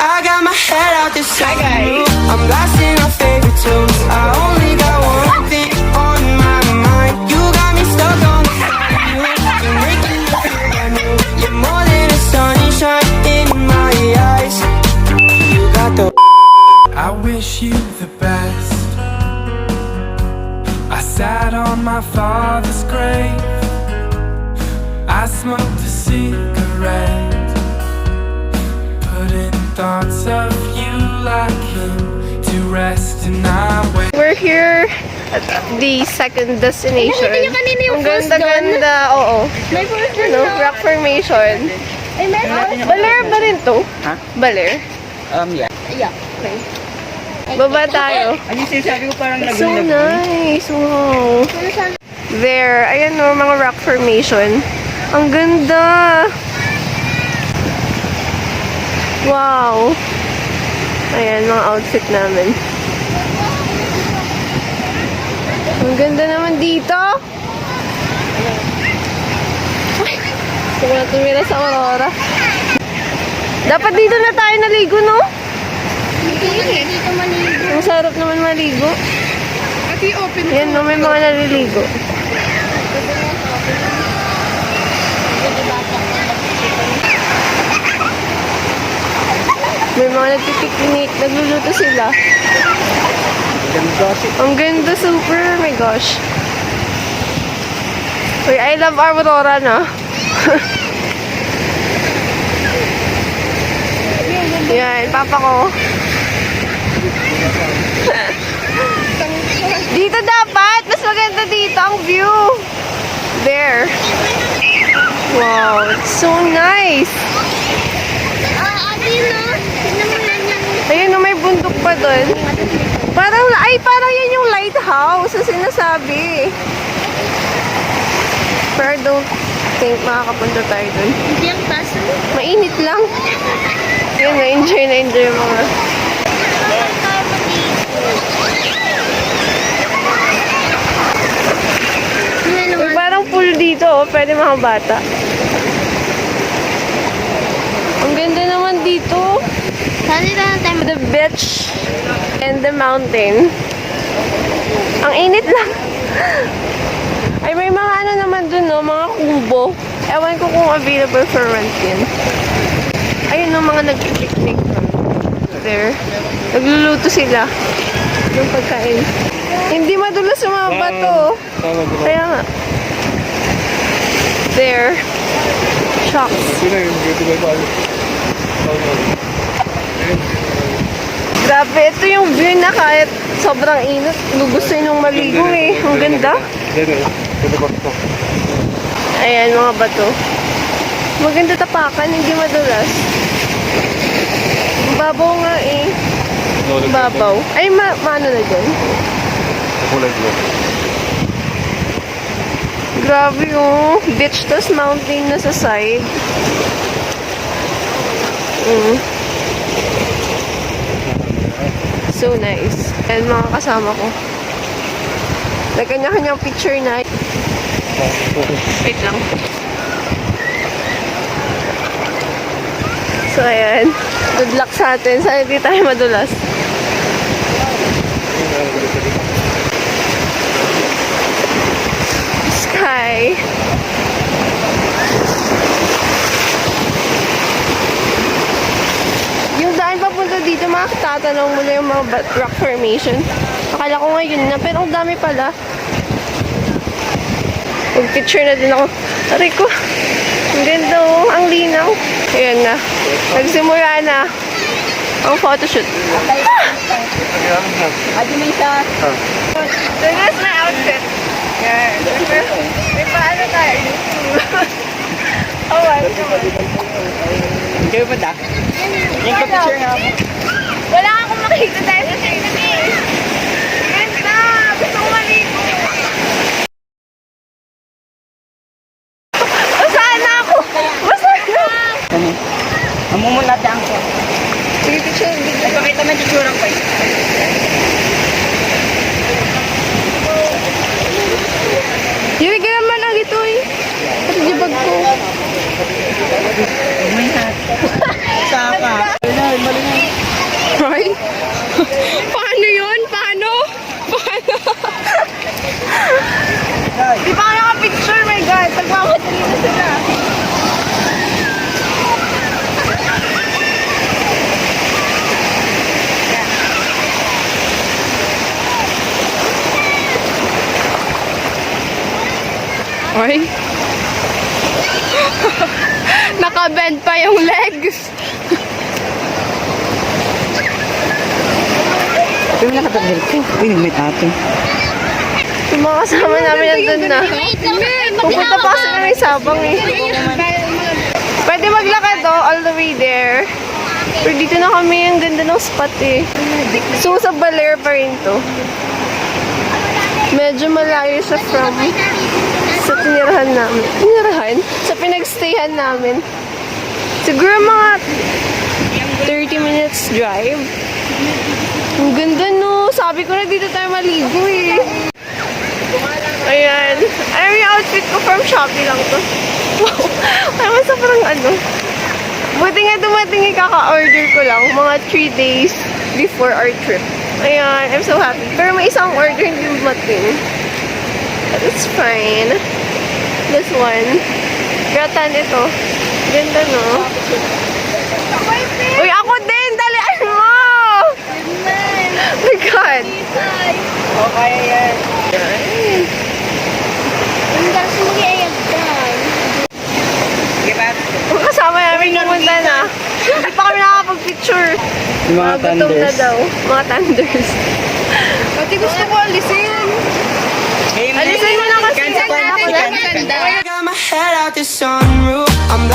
I got my head out the sunroof. I'm blasting our favorite tunes. I only got one thing on my mind. You got me stuck on the sunroof. You're making me feel brand new. You're more than a sunshine in my eyes. You got the I wish you the best. I sat on my father's grave. I smoked a cigarette, putting thoughts of you like him to rest, and I wait. We're here at the second destination. Nakita niyo kanina yung Ang first ganda-ganda, oo. May first Ano, rock formation. Ay, meron. Baler ba rin to? Ha? Baler? Yeah. Yeah. Okay. Baba tayo. Ano yung sinasabi ko parang So nice. Wow. There. Ayan o, mga rock formation. Ang ganda. Wow. Ayan, mga outfit namin. Ang ganda naman dito. Gusto ko na tumira sa Aurora. Dapat dito na tayo naligo, no? Dito maligo. Ang sarap naman maligo. At i-open ko. Yan, no, may mga naliligo. May mga nagpipiknik, nagluluto sila. Ang ganda, super. Oh my gosh. Uy, I love Aurora, no? Yan, papa ko. Dito dapat! Mas maganda dito ang view. There. Wow, it's so nice. Ate, no? Tignan mo lang yan. Ayun, no, may bundok pa doon. Parang yan yung lighthouse na sinasabi. Pero I don't think makakapunta tayo doon. Hindi ang basta. Mainit lang. Yun, na-enjoy yung mga. May parang pool dito, oh. Pwede mga bata. Ang ganda naman dito. Sali na lang tayo. The beach and the mountain. Ang init lang. Ay, may mga ano naman dun, no? Mga kubo. Ewan ko kung available for rent yun. Ayun, no? Mga nag-picnic. There. Nagluluto sila ng pagkain. Hindi madulas yung mga bato. Kaya nga. There. Shocks. Grabe, ito yung view na kahit sobrang init. Gusto nyo maligo eh. Ang ganda. Ayan, mga bato. Maganda tapakan, hindi madulas. Babaw nga eh. Babaw. Ay, maano na dyan? Grabe oh. Beach tas mountain na sa side. So nice. And mga kasama ko. Nagkanya-kanyang picture na. Wait lang. So ayan. Good luck sa atin. Sana hindi tayo madulas. Sky. Yung daan papunta dito, makatatanong mo na yung mga rock formation. Akala ko ngayon na, pero ang dami pala. Mag-picture na din ako. Aray ko. Ang ganda oh. Ang linaw. Ayan na. Nagsimula na ang photoshoot. Adi may isa. So that's my outfit. Yan. May paano tayo? Oh, my God. Kayo ba da? Yung picture nga ako. Wala akong makita tayo sa safety. Ganda! Gusto ko maligo. Basaan na ako! Basaan na! Mamumuna tayo ko. Sige, picture. Nagpakita na picture ang pa. Yuri ka naman ang ito eh. Pati di bag ko. May hat. Saka. Mali na. Di pa ako nakapicture, my God. Nagmamadali na sila. Oy. Nakabend pa yung legs. Pero nakatagil ko. Uy, may ate. Yung mga kasama namin nandun na. Pupunta pa kasi kami sabang eh. Pwede maglakad all the way there. Pero dito na kami, ang ganda ng spot eh. So sa Baler pa rin to. Medyo malayo siya from sa tinirahan namin. Tinirahan? Sa pinagstayhan namin. Siguro mga 30 minutes drive. Ang ganda no. Sabi ko na dito tayo maligo eh. Ayan. Ayan yung outfit ko from Shopee lang to. Wow. Ay, sobrang ano. Buti nga dumating yung kaka-order ko lang. Mga 3 days before our trip. Ayan. I'm so happy. Pero may isang order hindi dumating. But it's fine. This one. Gratan ito. Ganda no. Uy, ako din! Dalian mo! Oh my God. Okay, yan. Ang gas mo kaya yan. Sige ba? Kung kasama namin pumunta na. Hindi pa kami nakakapag-picture. Yung mga Gutom na thunders. daw. Mga thunders. Pati gusto ko alisin. Hey, Alisin mo na kasi. Cancel Ako natin, lang. cancel. I got my head out the sunroof. I'm